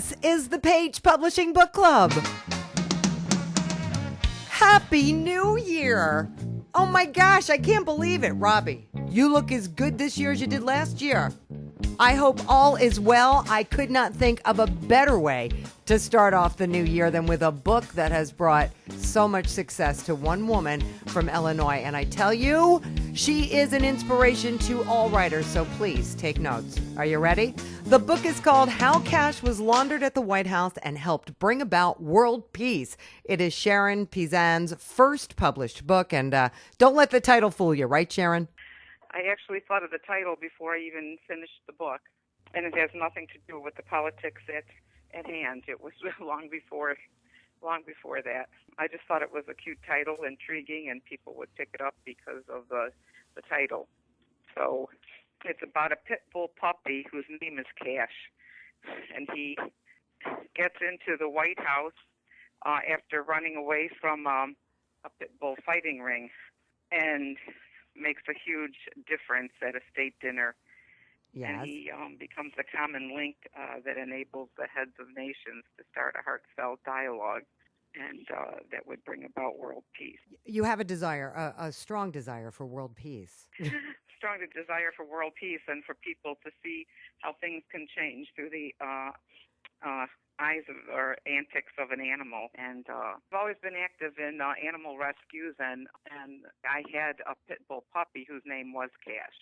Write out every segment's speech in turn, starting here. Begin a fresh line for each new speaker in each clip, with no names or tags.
This is the Page Publishing Book Club. Happy New Year! Oh my gosh, I can't believe it, Robbie. You look as good this year as you did last year. I hope all is well. I could not think of a better way to start off the new year than with a book that has brought so much success to one woman from Illinois. And I tell you, she is an inspiration to all writers, so please take notes. Are you ready? The book is called How Cash Was Laundered at the White House and Helped Bring About World Peace. It is Sharon Pizan's first published book, and don't let the title fool you, right, Sharon?
I actually thought of the title before I even finished the book, and it has nothing to do with the politics at hand. It was long before that. I just thought it was a cute title, intriguing, and people would pick it up because of the title. So it's about a pit bull puppy whose name is Cash, and he gets into the White House after running away from a pit bull fighting ring, and makes a huge difference at a state dinner.
Yes.
And he becomes a common link that enables the heads of nations to start a heartfelt dialogue, and that would bring about world peace.
You have a desire, a strong desire for world peace.
Strong desire for world peace and for people to see how things can change through the eyes or antics of an animal. And I've always been active in animal rescues, and I had a pit bull puppy whose name was Cash.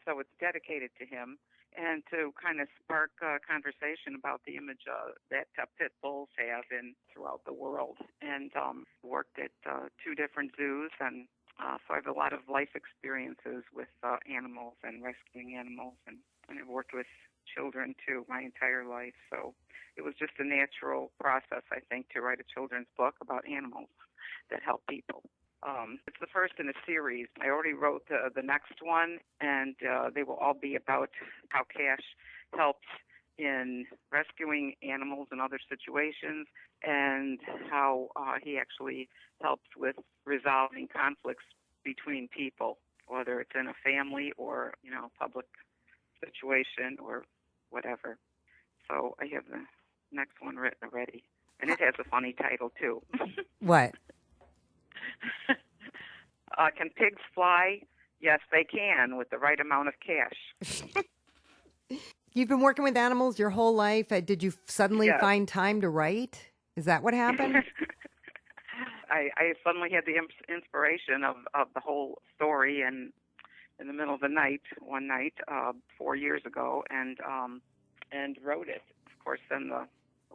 So it's dedicated to him, and to kind of spark conversation about the image that pit bulls have throughout the world. And worked at 2 different zoos, and so I have a lot of life experiences with animals and rescuing animals, and I've worked with children too my entire life. So it was just a natural process, I think, to write a children's book about animals that help people. It's the first in a series. I already wrote the next one, and they will all be about how Cash helps in rescuing animals in other situations, and how he actually helps with resolving conflicts between people, whether it's in a family or, public situation or whatever. So I have the next one written already, and it has a funny title too.
What?
Can pigs fly? Yes, they can, with the right amount of cash.
You've been working with animals your whole life. Did you suddenly
Yes.
find time to write? Is that what happened?
I suddenly had the inspiration of the whole story, and in the middle of the night, one night, 4 years ago, and wrote it. Of course, then the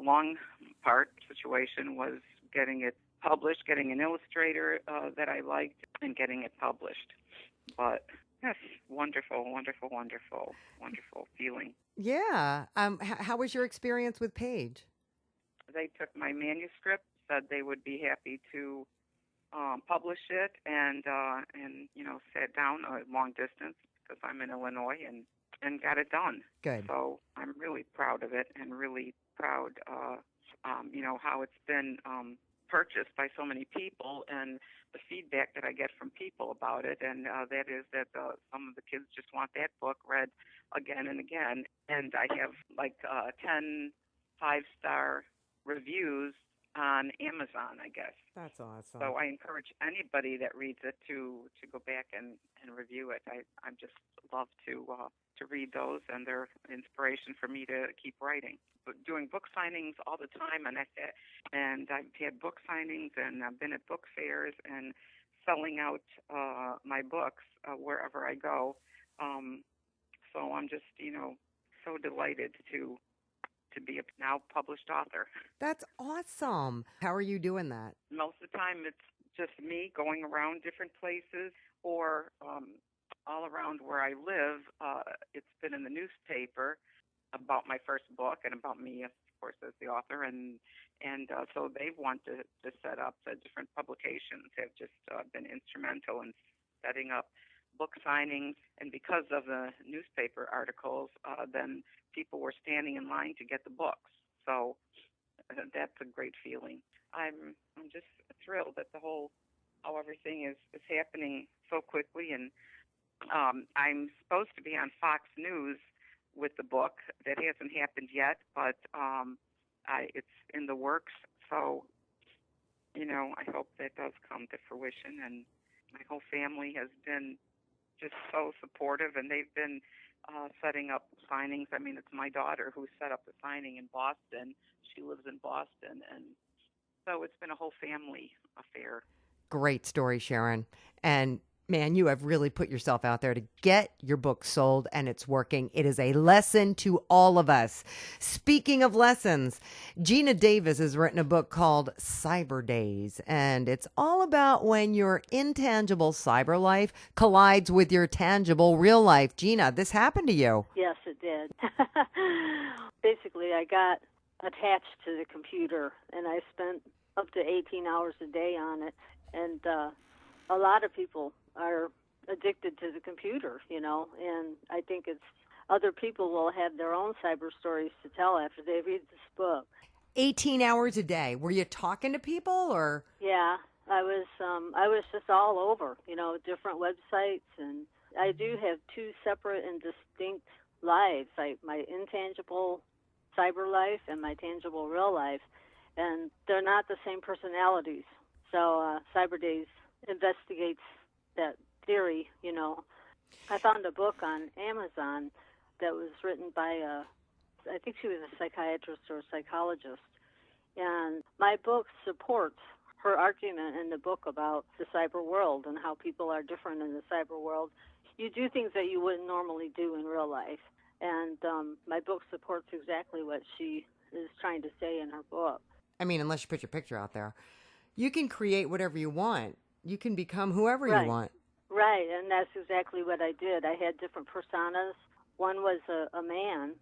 long part situation was getting it published, getting an illustrator that I liked, and getting it published. But yes, wonderful, wonderful, wonderful, wonderful feeling.
Yeah. How was your experience with Paige?
They took my manuscript, said they would be happy to publish it, and sat down a long distance because I'm in Illinois, and got it done.
Good.
So I'm really proud of it, and really proud, how it's been purchased by so many people, and the feedback that I get from people about it, and that is that some of the kids just want that book read again and again. And I have 10 5-star reviews on Amazon, I guess.
That's awesome.
So I encourage anybody that reads it to go back and review it. I just love to read those, and they're inspiration for me to keep writing. But doing book signings all the time, and I've had book signings, and I've been at book fairs and selling out my books wherever I go. So I'm just so delighted to be a now published author.
That's awesome. How are you doing that?
Most of the time it's just me going around different places, or all around where I live. It's been in the newspaper about my first book and about me, of course, as the author, and so they want to set up the different publications, have just been instrumental in setting up book signings. And because of the newspaper articles, then people were standing in line to get the books. So that's a great feeling. I'm just thrilled that how everything is happening so quickly. And I'm supposed to be on Fox News with the book. That hasn't happened yet, but it's in the works. So, I hope that does come to fruition. And my whole family has been just so supportive, and they've been setting up signings. I mean, it's my daughter who set up the signing in Boston. She lives in Boston, and so it's been a whole family affair.
Great story, Sharon. And man, you have really put yourself out there to get your book sold, and it's working. It is a lesson to all of us. Speaking of lessons, Gina Davis has written a book called Cyber Days, and it's all about when your intangible cyber life collides with your tangible real life. Gina, this happened to you.
Yes, it did. Basically, I got attached to the computer, and I spent up to 18 hours a day on it. And a lot of people are addicted to the computer, and I think it's other people will have their own cyber stories to tell after they read this book.
18 hours a day. Were you talking to people or?
Yeah, I was just all over, different websites, and I do have two separate and distinct lives, like my intangible cyber life and my tangible real life, and they're not the same personalities. So Cyber Days investigates that theory, I found a book on Amazon that was written by I think she was a psychiatrist or a psychologist. And my book supports her argument in the book about the cyber world and how people are different in the cyber world. You do things that you wouldn't normally do in real life. And my book supports exactly what she is trying to say in her book.
I mean, unless you put your picture out there. You can create whatever you want. You can become whoever
Right.
you want.
Right, and that's exactly what I did. I had different personas. One was a man.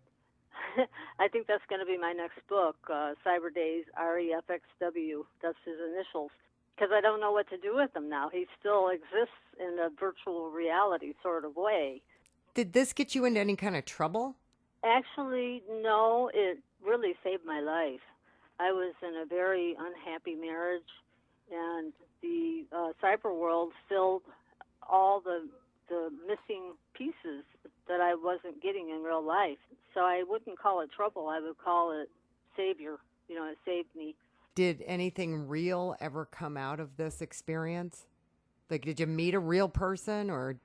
I think that's going to be my next book, Cyber Days, REFXW. That's his initials. Because I don't know what to do with him now. He still exists in a virtual reality sort of way.
Did this get you into any kind of trouble?
Actually, no, it really saved my life. I was in a very unhappy marriage, and the cyber world filled all the missing pieces that I wasn't getting in real life. So I wouldn't call it trouble. I would call it savior. It saved me.
Did anything real ever come out of this experience? Like, did you meet a real person or?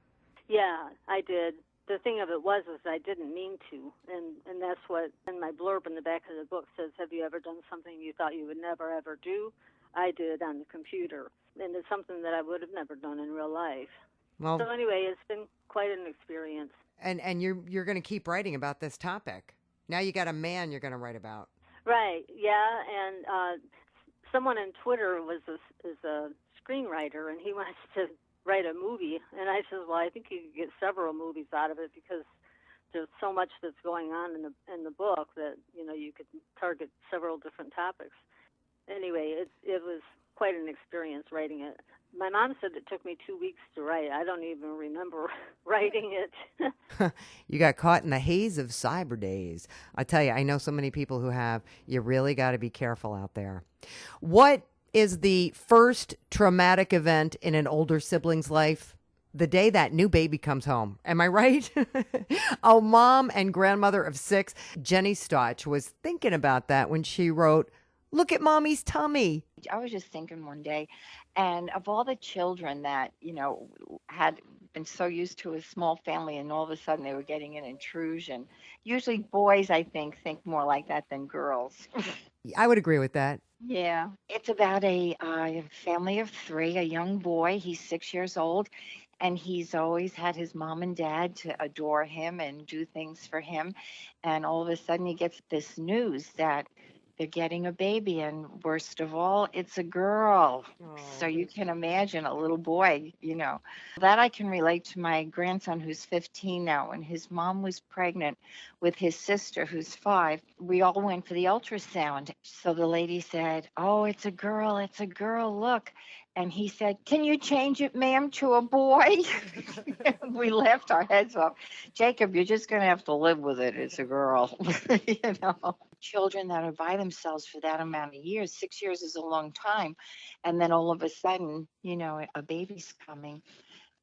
Yeah, I did. The thing of it was is I didn't mean to, and that's what in my blurb in the back of the book says, have you ever done something you thought you would never ever do? I did on the computer, and it's something that I would have never done in real life.
Well,
So anyway, it's been quite an experience.
and you're going to keep writing about this topic. Now you got a man you're going to write about.
Right, yeah, and someone on Twitter is a screenwriter, and he wants to write a movie, and I said, well, I think you could get several movies out of it because there's so much that's going on in the book that you could target several different topics. Anyway, it was quite an experience writing it. My mom said it took me 2 weeks to write. I don't even remember writing it.
You got caught in the haze of Cyber Days. I tell you, I know so many people who have. You really got to be careful out there. What is the first traumatic event in an older sibling's life? The day that new baby comes home. Am I right? Oh, mom and grandmother of 6, Jenny Stotch, was thinking about that when she wrote, "Look at mommy's tummy."
I was just thinking one day, and of all the children that, had been so used to a small family and all of a sudden they were getting an intrusion. Usually boys, I think more like that than girls.
I would agree with that.
Yeah. It's about a family of 3, a young boy. He's 6 years old, and he's always had his mom and dad to adore him and do things for him. And all of a sudden he gets this news that they're getting a baby, and worst of all, it's a girl. So you can imagine a little boy, That I can relate to my grandson who's 15 now. When his mom was pregnant with his sister who's 5, we all went for the ultrasound. So the lady said, "Oh, it's a girl, look." And he said, "Can you change it, ma'am, to a boy?" We laughed our heads off. "Jacob, you're just going to have to live with it. It's a girl." Children that are by themselves for that amount of years, 6 years is a long time. And then all of a sudden, a baby's coming.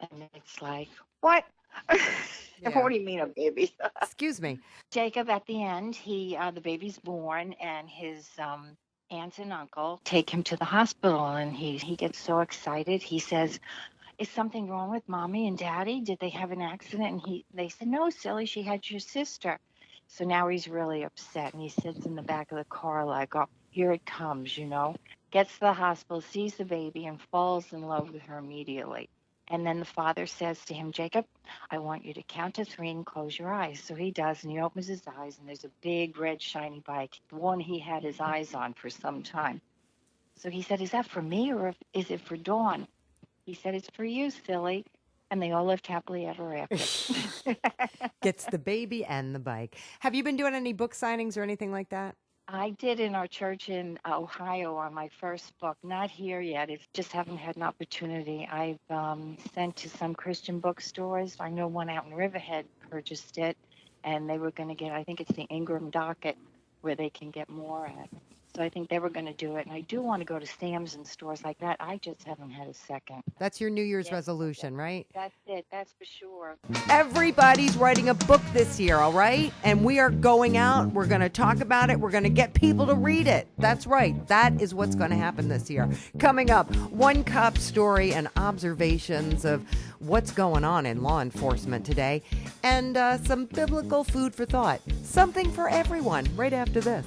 And it's like, what?
Yeah.
What do you mean a baby?
Excuse me.
Jacob, at the end, the baby's born, and his aunt and uncle take him to the hospital, and he gets so excited. He says, "Is something wrong with mommy and daddy? Did they have an accident?" And they said, "No, silly, she had your sister." So now he's really upset, and he sits in the back of the car like, "Oh, here it comes," you know. Gets to the hospital, sees the baby, and falls in love with her immediately. And then the father says to him, "Jacob, I want you to count to 3 and close your eyes." So he does, and he opens his eyes, and there's a big red shiny bike, the one he had his eyes on for some time. So he said, "Is that for me, or is it for Dawn?" He said, "It's for you, silly." And they all lived happily ever after.
Gets the baby and the bike. Have you been doing any book signings or anything like that?
I did in our church in Ohio on my first book. Not here yet. It's just haven't had an opportunity. I've sent to some Christian bookstores. I know one out in Riverhead purchased it, and they were going to get, I think it's the Ingram Docket, where they can get more at. So I think they were going to do it. And I do want to go to Sam's and stores like that. I just haven't had a second.
That's your New Year's
Yes,
resolution, right?
That's it. That's for sure.
Everybody's writing a book this year, all right? And we are going out. We're going to talk about it. We're going to get people to read it. That's right. That is what's going to happen this year. Coming up, one cop story and observations of what's going on in law enforcement today, and some biblical food for thought. Something for everyone right after this.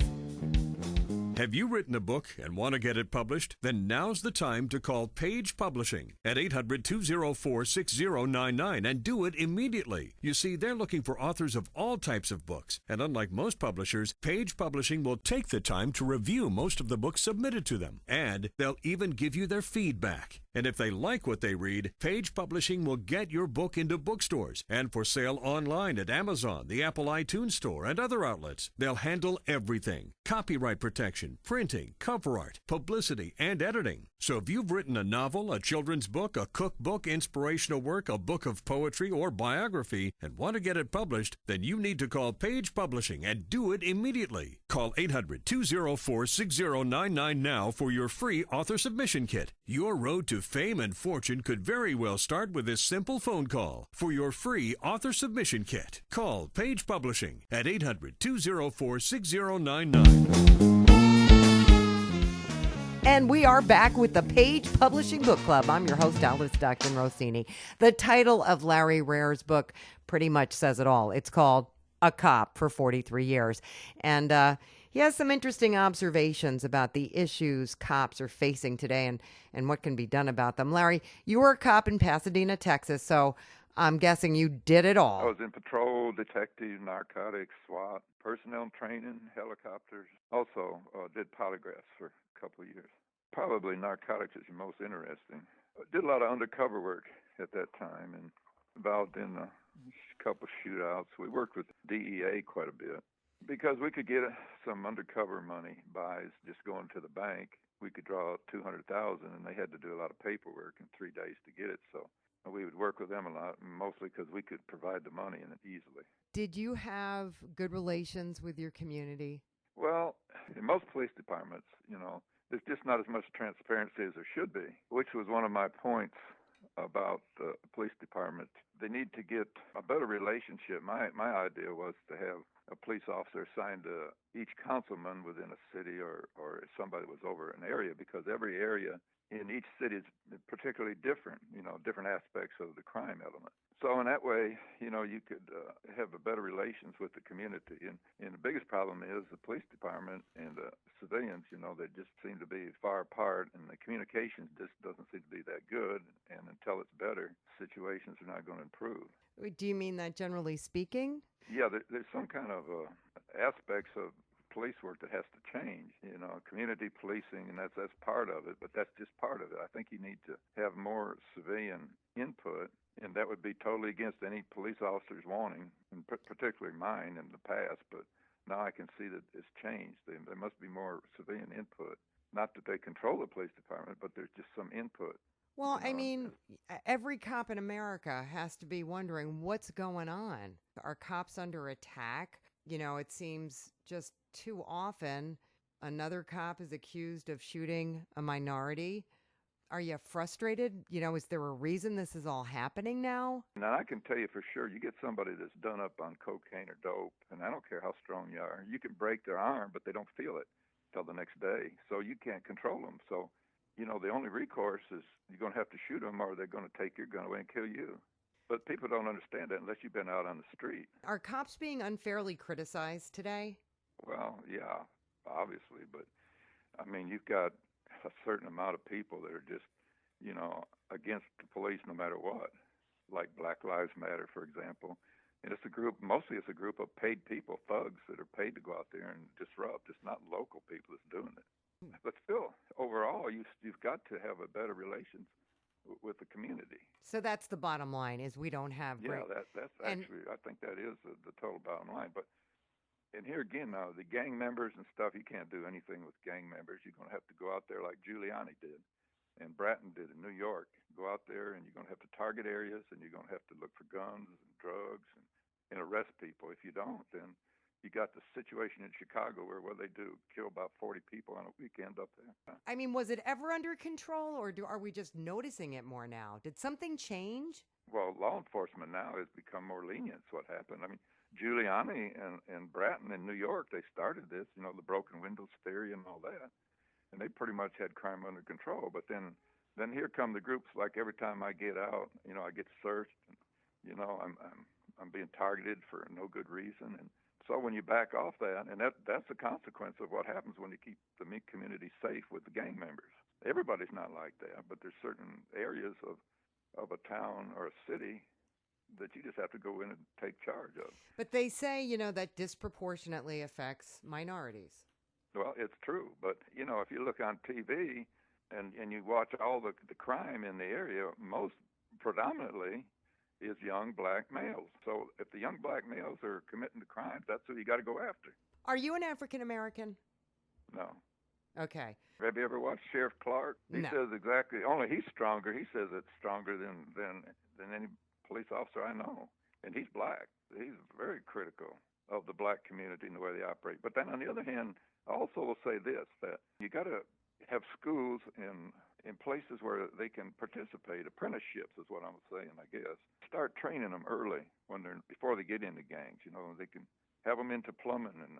Have you written a book and want to get it published? Then now's the time to call Page Publishing at 800-204-6099 and do it immediately. You see, they're looking for authors of all types of books. And unlike most publishers, Page Publishing will take the time to review most of the books submitted to them. And they'll even give you their feedback. And if they like what they read, Page Publishing will get your book into bookstores and for sale online at Amazon, the Apple iTunes Store, and other outlets. They'll handle everything: copyright protection, printing, cover art, publicity, and editing. So if you've written a novel, a children's book, a cookbook, inspirational work, a book of poetry, or biography, and want to get it published, then you need to call Page Publishing and do it immediately. Call 800-204-6099 now for your free author submission kit. Your road to fame and fortune could very well start with this simple phone call. For your free author submission kit, call Page Publishing at 800-204-6099.
And we are back with the Page Publishing Book Club. I'm your host, Alice Stockton Rossini. The title of Larry Rare's book pretty much says it all. It's called A Cop for 43 Years. And he has some interesting observations about the issues cops are facing today and what can be done about them. Larry, you were a cop in Pasadena, Texas, so I'm guessing you did it all.
I was in patrol, detective, narcotics, SWAT, personnel training, helicopters. Also did polygraphs for a couple of years. Probably narcotics is the most interesting. I did a lot of undercover work at that time and involved in a couple of shootouts. We worked with DEA quite a bit because we could get some undercover money by just going to the bank. We could draw out $200,000, and they had to do a lot of paperwork in 3 days to get it. So we would work with them a lot, mostly because we could provide the money in it easily.
Did you have good relations with your community?
Well, in most police departments, there's just not as much transparency as there should be, which was one of my points about the police department. They need to get a better relationship. My idea was to have a police officer assigned to each councilman within a city or if somebody was over an area, because every area in each city is particularly different, different aspects of the crime element. So in that way, you could have a better relations with the community. And the biggest problem is the police department and the civilians, they just seem to be far apart, and the communication just doesn't seem to be that good. And until it's better, situations are not going to improve.
Do you mean that generally speaking?
Yeah, there's some kind of aspects of police work that has to change, community policing, and that's part of it, but that's just part of it. I think you need to have more civilian input, and that would be totally against any police officer's wanting, and particularly mine in the past, but now I can see that it's changed. There must be more civilian input. Not that they control the police department, but there's just some input.
Well, I mean, every cop in America has to be wondering what's going on. Are cops under attack? It seems just too often another cop is accused of shooting a minority. Are you frustrated? Is there a reason this is all happening now?
Now, I can tell you for sure, you get somebody that's done up on cocaine or dope, and I don't care how strong you are, you can break their arm, but they don't feel it till the next day. So you can't control them. So, the only recourse is you're going to have to shoot them or they're going to take your gun away and kill you. But people don't understand that unless you've been out on the street.
Are cops being unfairly criticized today?
Well, yeah, obviously, but I mean, you've got a certain amount of people that are just, against the police no matter what, like Black Lives Matter, for example. And mostly it's a group of paid people, thugs, that are paid to go out there and disrupt. It's not local people that's doing it. But still, overall, you've got to have a better relations with the community.
So that's the bottom line, is we don't have
Yeah,
great...
that's actually, I think that is the total bottom line. But and here again, now the gang members and stuff, you can't do anything with gang members. You're going to have to go out there like Giuliani did, and Bratton did in New York. Go out there, and you're going to have to target areas, and you're going to have to look for guns and drugs and arrest people. If you don't, then you got the situation in Chicago where what they do, kill about 40 people on a weekend up there.
I mean, was it ever under control, or are we just noticing it more now? Did something change?
Well, law enforcement now has become more lenient. That's what happened. I mean, Giuliani and Bratton in New York, they started this, the broken windows theory and all that, and they pretty much had crime under control. But then here come the groups. Like every time I get out, I get searched, and I'm being targeted for no good reason. And so when you back off that, and that's a consequence of what happens when you keep the community safe with the gang members. Everybody's not like that, but there's certain areas of a town or a city that you just have to go in and take charge of.
But they say, that disproportionately affects minorities.
Well, it's true. But, if you look on TV and you watch all the crime in the area, most predominantly is young black males. So if the young black males are committing the crimes, that's who you got to go after.
Are you an African American?
No.
Okay.
Have you ever watched Sheriff Clark? He
No.
says exactly, only he's stronger. He says it's stronger than any police officer I know. And he's black. He's very critical of the black community and the way they operate. But then on the other hand, I also will say this, that you got to have schools in places where they can participate. Apprenticeships is what I'm saying, I guess. Start training them early before they get into gangs. They can have them into plumbing and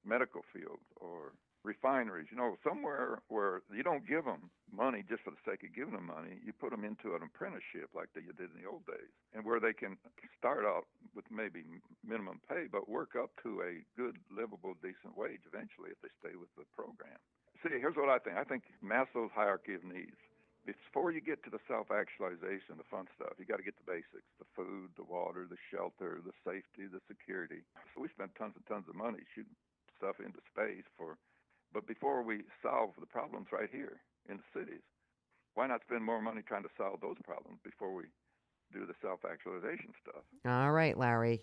medical fields or refineries, somewhere where you don't give them money just for the sake of giving them money. You put them into an apprenticeship like you did in the old days, and where they can start out with maybe minimum pay, but work up to a good, livable, decent wage eventually if they stay with the program. See, here's what I think. I think Maslow's hierarchy of needs. Before you get to the self-actualization, the fun stuff, you got to get the basics: the food, the water, the shelter, the safety, the security. So we spend tons and tons of money shooting stuff into space but before we solve the problems right here in the cities, why not spend more money trying to solve those problems before we do the self-actualization stuff?
All right, Larry.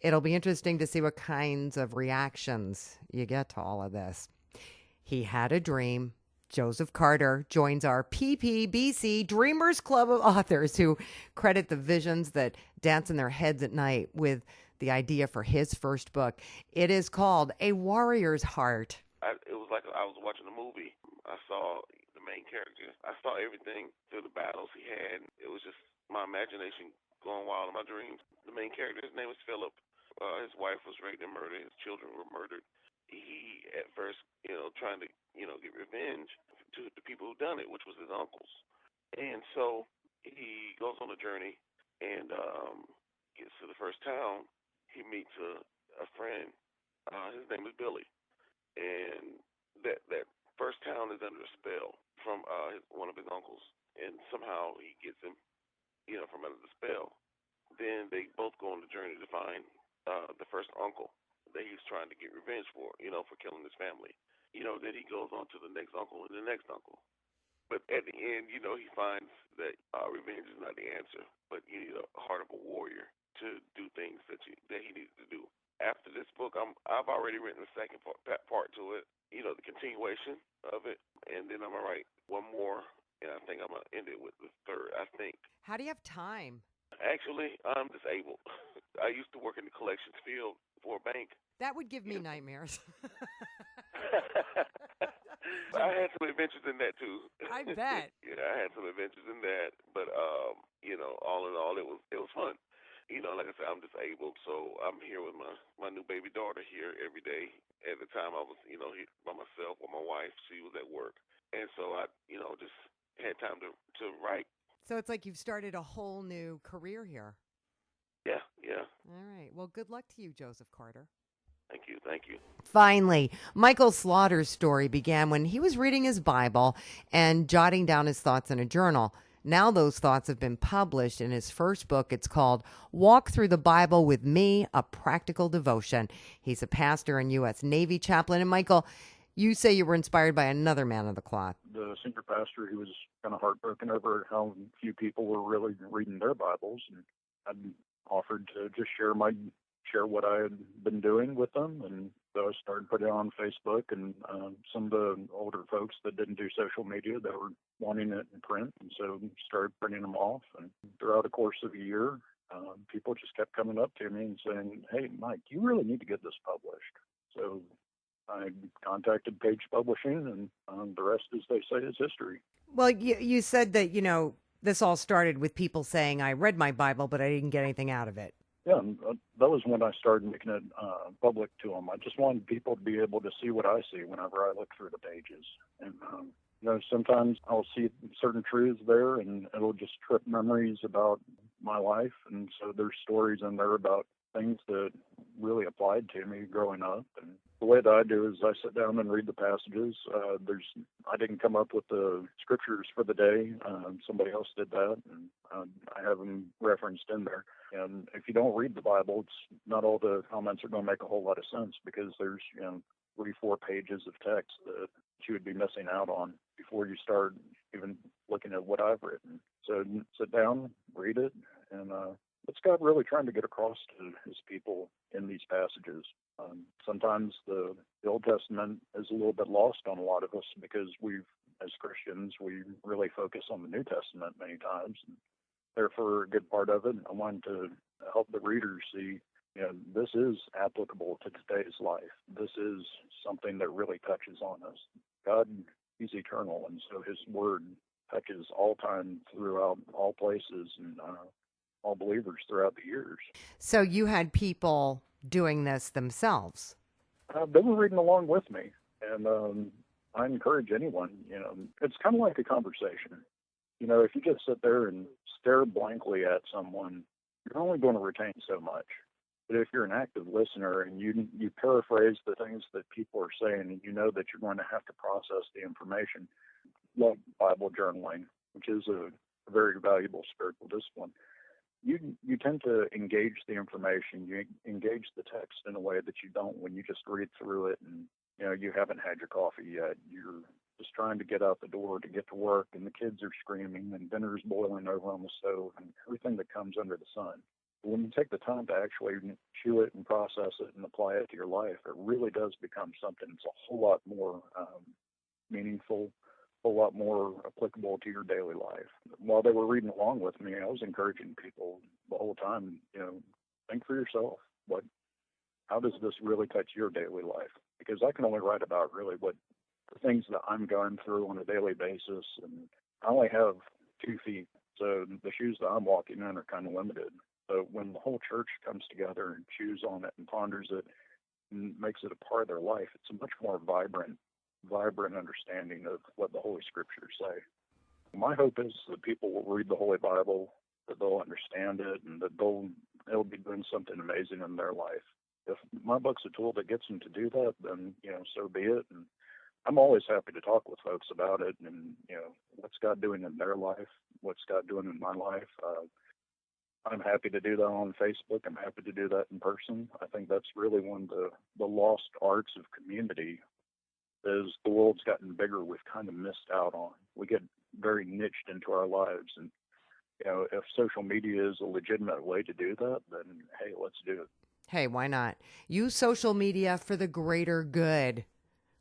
It'll be interesting to see what kinds of reactions you get to all of this. He had a dream. Joseph Carter joins our PPBC Dreamers Club of authors who credit the visions that dance in their heads at night with the idea for his first book. It is called A Warrior's Heart.
It was like I was watching a movie. I saw the main character. I saw everything through the battles he had. It was just my imagination going wild in my dreams. The main character, his name was Philip. His wife was raped and murdered. His children were murdered. He, at first, trying to, get revenge to the people who done it, which was his uncles. And so he goes on a journey and gets to the first town. He meets a friend. His name is Billy. And that first town is under a spell from one of his uncles, and somehow he gets him, from under the spell. Then they both go on the journey to find the first uncle that he's trying to get revenge for, for killing his family. Then he goes on to the next uncle and the next uncle. But at the end, he finds that revenge is not the answer, but you need a heart of a warrior to do things that he needs to do. After this book, I've already written the second part to it, the continuation of it, and then I'm going to write one more, and I think I'm going to end it with the third, I think.
How do you have time?
Actually, I'm disabled. I used to work in the collections field for a bank.
That would give me nightmares.
I had some adventures in that too.
I bet.
Yeah, I had some adventures in that, but all in all, it was fun. Like I said, I'm disabled, so I'm here with my new baby daughter here every day. At the time, I was here by myself with my wife. She was at work, and so I just had time to write.
So it's like you've started a whole new career here.
Yeah, yeah.
All right. Well, good luck to you, Joseph Carter.
Thank you.
Finally, Michael Slaughter's story began when he was reading his Bible and jotting down his thoughts in a journal. Now those thoughts have been published in his first book. It's called Walk Through the Bible with Me, A Practical Devotion. He's a pastor and U.S. Navy chaplain. And Michael, you say you were inspired by another man of the cloth.
The senior pastor, he was kind of heartbroken over how few people were really reading their Bibles. And I'd offered to just share what I had been doing with them, and so I started putting it on Facebook, and some of the older folks that didn't do social media, they were wanting it in print, and so started printing them off. And throughout the course of a year, people just kept coming up to me and saying, "Hey, Mike, you really need to get this published." So I contacted Page Publishing, and the rest, as they say, is history.
Well, you said that, this all started with people saying, I read my Bible, but I didn't get anything out of it.
Yeah, and that was when I started making it public to them. I just wanted people to be able to see what I see whenever I look through the pages. And, sometimes I'll see certain truths there, and it'll just trip memories about my life. And so there's stories in there about things that really applied to me growing up. And the way that I do is I sit down and read the passages. I didn't come up with the scriptures for the day. Somebody else did that, and I have them referenced in there. And if you don't read the Bible, it's not all the comments are going to make a whole lot of sense, because there's 3-4 pages of text that you would be missing out on before you start even looking at what I've written. So sit down, read it, and what's God really trying to get across to his people in these passages? Sometimes the Old Testament is a little bit lost on a lot of us, because as Christians, we really focus on the New Testament many times. And therefore, a good part of it, I wanted to help the readers see, this is applicable to today's life. This is something that really touches on us. God, he's eternal, and so his word touches all time, throughout all places, and all believers throughout the years.
So you had people doing this themselves?
They were reading along with me, and I encourage anyone, it's kind of like a conversation. If you just sit there and stare blankly at someone, you're only going to retain so much. But if you're an active listener and you paraphrase the things that people are saying, and you know that you're going to have to process the information, like Bible journaling, which is a very valuable spiritual discipline, you tend to engage the information, you engage the text in a way that you don't when you just read through it and you haven't had your coffee yet. You're just trying to get out the door to get to work, and the kids are screaming, and dinner's boiling over on the stove, and everything that comes under the sun. But when you take the time to actually chew it and process it and apply it to your life, it really does become something that's a whole lot more meaningful, a whole lot more applicable to your daily life. While they were reading along with me, I was encouraging people the whole time, think for yourself. How does this really touch your daily life? Because I can only write about really what the things that I'm going through on a daily basis, and I only have 2 feet, so the shoes that I'm walking in are kind of limited. So when the whole church comes together and chews on it and ponders it and makes it a part of their life, it's a much more vibrant understanding of what the Holy Scriptures say. My hope is that people will read the Holy Bible, that they'll understand it, and that they'll be doing something amazing in their life. If my book's a tool that gets them to do that, then, so be it. And I'm always happy to talk with folks about it and, what's God doing in their life, what's God doing in my life. I'm happy to do that on Facebook. I'm happy to do that in person. I think that's really one of the lost arts of community. As the world's gotten bigger, we've kind of missed out on. We get very niched into our lives. And, if social media is a legitimate way to do that, then, hey, let's do it.
Hey, why not? Use social media for the greater good.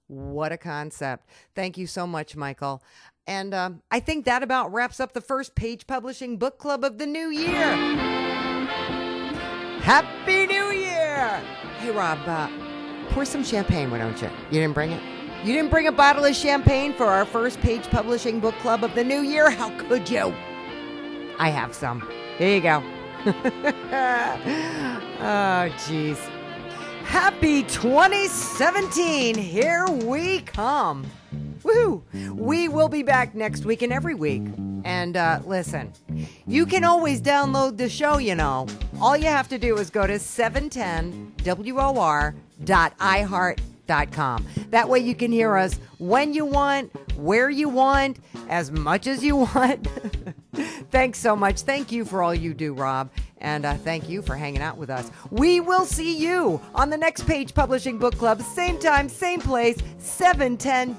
What a concept. Thank you so much, Michael. And I think that about wraps up the first Page Publishing Book Club of the new year. Happy New Year! Hey, Rob, pour some champagne, why don't you? You didn't bring it? You didn't bring a bottle of champagne for our first Page Publishing Book Club of the new year? How could you? I have some. Here you go. Oh, jeez. Happy 2017. Here we come. Woohoo! We will be back next week and every week. And listen, you can always download the show, you know. All you have to do is go to 710WOR.iHeart.com. That way you can hear us when you want, where you want, as much as you want. Thanks so much. Thank you for all you do, Rob. And thank you for hanging out with us. We will see you on the next Page Publishing Book Club. Same time, same place, 710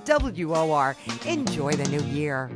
WOR. Enjoy the new year.